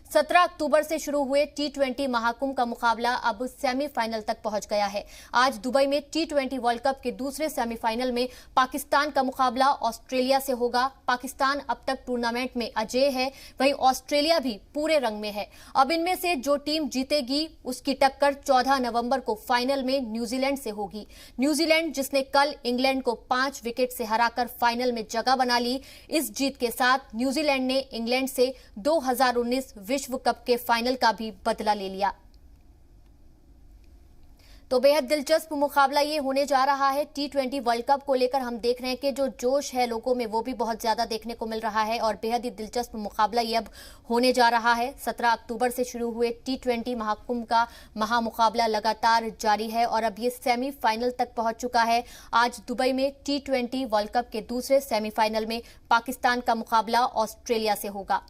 17 अक्टूबर से शुरू हुए टी20 महाकुंभ का मुकाबला अब सेमीफाइनल तक पहुंच गया है। आज दुबई में टी20 वर्ल्ड कप के दूसरे सेमीफाइनल में पाकिस्तान का मुकाबला ऑस्ट्रेलिया से होगा। पाकिस्तान अब तक टूर्नामेंट में अजेय है, वहीं ऑस्ट्रेलिया भी पूरे रंग में है। अब इनमें से जो टीम जीतेगी उसकी टक्कर 14 नवंबर को फाइनल में न्यूजीलैंड से होगी। न्यूजीलैंड जिसने कल इंग्लैंड को 5 विकेट से हराकर फाइनल में जगह बना ली, इस जीत के साथ न्यूजीलैंड ने इंग्लैंड से 2019 विश्व कप के फाइनल का भी बदला ले लिया। तो बेहद दिलचस्प मुकाबला ये होने जा रहा है। टी20 वर्ल्ड कप को लेकर हम देख रहे हैं कि जो जोश है लोगों में वो भी बहुत ज्यादा देखने को मिल रहा है और बेहद ही दिलचस्प मुकाबला ये अब होने जा रहा है। 17 अक्टूबर से शुरू हुए टी20 महाकुंभ का महामुकाबला लगातार जारी है और अब ये सेमीफाइनल तक पहुंच चुका है। आज दुबई में टी20 वर्ल्ड कप के दूसरे सेमीफाइनल में पाकिस्तान का मुकाबला ऑस्ट्रेलिया से होगा।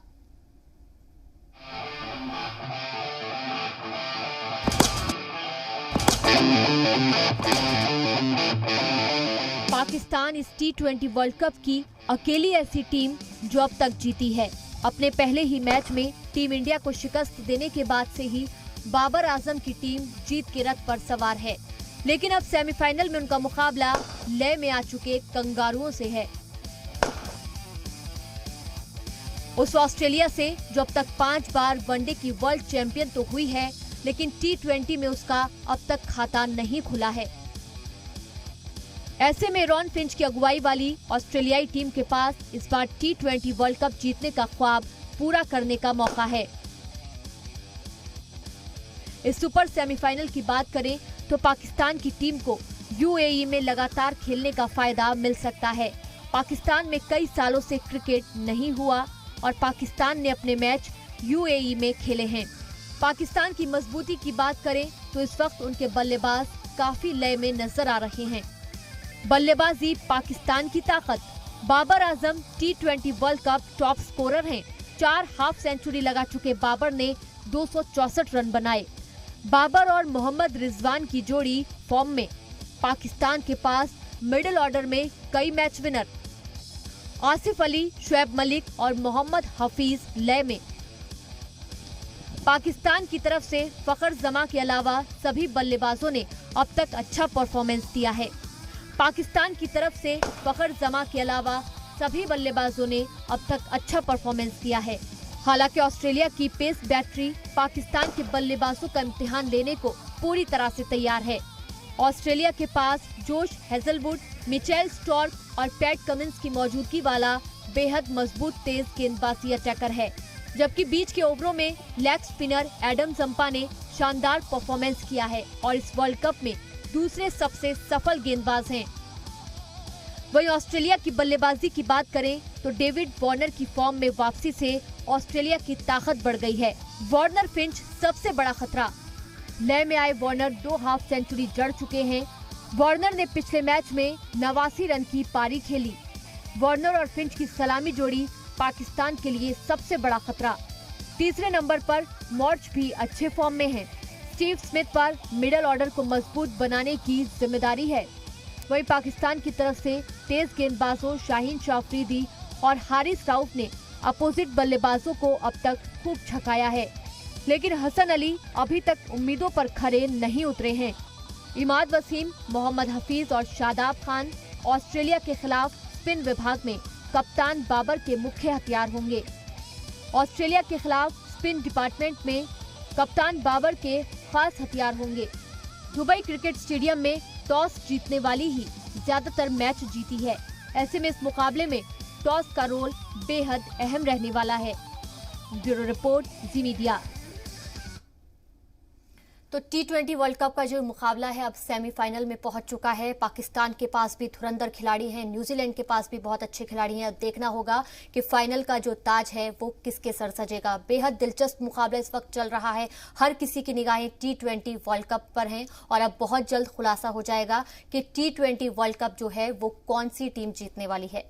पाकिस्तान इस टी20 वर्ल्ड कप की अकेली ऐसी टीम जो अब तक जीती है। अपने पहले ही मैच में टीम इंडिया को शिकस्त देने के बाद से ही बाबर आजम की टीम जीत के रथ पर सवार है, लेकिन अब सेमीफाइनल में उनका मुकाबला लय में आ चुके कंगारुओं से है। उस ऑस्ट्रेलिया से जो अब तक 5 बार वनडे की वर्ल्ड चैंपियन तो हुई है, लेकिन टी20 में उसका अब तक खाता नहीं खुला है। ऐसे में रॉन फिंच की अगुवाई वाली ऑस्ट्रेलियाई टीम के पास इस बार टी20 वर्ल्ड कप जीतने का ख्वाब पूरा करने का मौका है। इस सुपर सेमीफाइनल की बात करें तो पाकिस्तान की टीम को यूएई में लगातार खेलने का फायदा मिल सकता है। पाकिस्तान में कई सालों से क्रिकेट नहीं हुआ और पाकिस्तान ने अपने मैच यूएई में खेले हैं। पाकिस्तान की मजबूती की बात करें तो इस वक्त उनके बल्लेबाज काफी लय में नजर आ रहे हैं। बल्लेबाजी पाकिस्तान की ताकत। बाबर आजम टी20 वर्ल्ड कप टॉप स्कोरर हैं। 4 हाफ सेंचुरी लगा चुके बाबर ने 264 रन बनाए। बाबर और मोहम्मद रिजवान की जोड़ी फॉर्म में। पाकिस्तान के पास मिडिल ऑर्डर में कई मैच विनर आसिफ अली, शुएब मलिक और मोहम्मद हफीज लय में। पाकिस्तान की तरफ से फखर जमा के अलावा सभी बल्लेबाजों ने अब तक अच्छा परफॉर्मेंस दिया है। पाकिस्तान की तरफ से फखर जमा के अलावा सभी बल्लेबाजों ने अब तक अच्छा परफॉर्मेंस दिया है। हालांकि ऑस्ट्रेलिया की पेस बैटरी पाकिस्तान के बल्लेबाजों का इम्तिहान लेने को पूरी तरह से तैयार है। ऑस्ट्रेलिया के पास जोश हेजलवुड, मिचेल स्टार्क और पैट कमिंस की मौजूदगी वाला बेहद मजबूत तेज गेंदबाजी अटैकर है, जबकि बीच के ओवरों में लेग स्पिनर एडम जंपा ने शानदार परफॉर्मेंस किया है और इस वर्ल्ड कप में दूसरे सबसे सफल गेंदबाज हैं। वहीं ऑस्ट्रेलिया की बल्लेबाजी की बात करें तो डेविड वार्नर की फॉर्म में वापसी से ऑस्ट्रेलिया की ताकत बढ़ गई है। वार्नर फिंच सबसे बड़ा खतरा। लय में आए वार्नर 2 हाफ सेंचुरी जड़ चुके हैं। वार्नर ने पिछले मैच में 89 रन की पारी खेली। वार्नर और फिंच की सलामी जोड़ी पाकिस्तान के लिए सबसे बड़ा खतरा। तीसरे नंबर पर मॉर्च भी अच्छे फॉर्म में हैं। स्टीव स्मिथ पर मिडिल ऑर्डर को मजबूत बनाने की जिम्मेदारी है। वहीं पाकिस्तान की तरफ से तेज गेंदबाजों शाहीन शाह अफरीदी और हारिस राउफ ने अपोजिट बल्लेबाजों को अब तक खूब छकाया है, लेकिन हसन अली अभी तक उम्मीदों पर खरे नहीं उतरे हैं। इमाद वसीम, मोहम्मद हफीज और शादाब खान ऑस्ट्रेलिया के खिलाफ स्पिन विभाग में कप्तान बाबर के मुख्य हथियार होंगे। ऑस्ट्रेलिया के खिलाफ स्पिन डिपार्टमेंट में कप्तान बाबर के खास हथियार होंगे। दुबई क्रिकेट स्टेडियम में टॉस जीतने वाली ही ज्यादातर मैच जीती है। ऐसे में इस मुकाबले में टॉस का रोल बेहद अहम रहने वाला है। ब्यूरो रिपोर्ट, जी मीडिया। तो टी20 वर्ल्ड कप का जो मुकाबला है अब सेमीफाइनल में पहुंच चुका है। पाकिस्तान के पास भी धुरंधर खिलाड़ी हैं, न्यूजीलैंड के पास भी बहुत अच्छे खिलाड़ी हैं। अब देखना होगा कि फाइनल का जो ताज है वो किसके सर सजेगा। बेहद दिलचस्प मुकाबला इस वक्त चल रहा है। हर किसी की निगाहें टी20 वर्ल्ड कप पर हैं और अब बहुत जल्द खुलासा हो जाएगा कि टी20 वर्ल्ड कप जो है वो कौन सी टीम जीतने वाली है।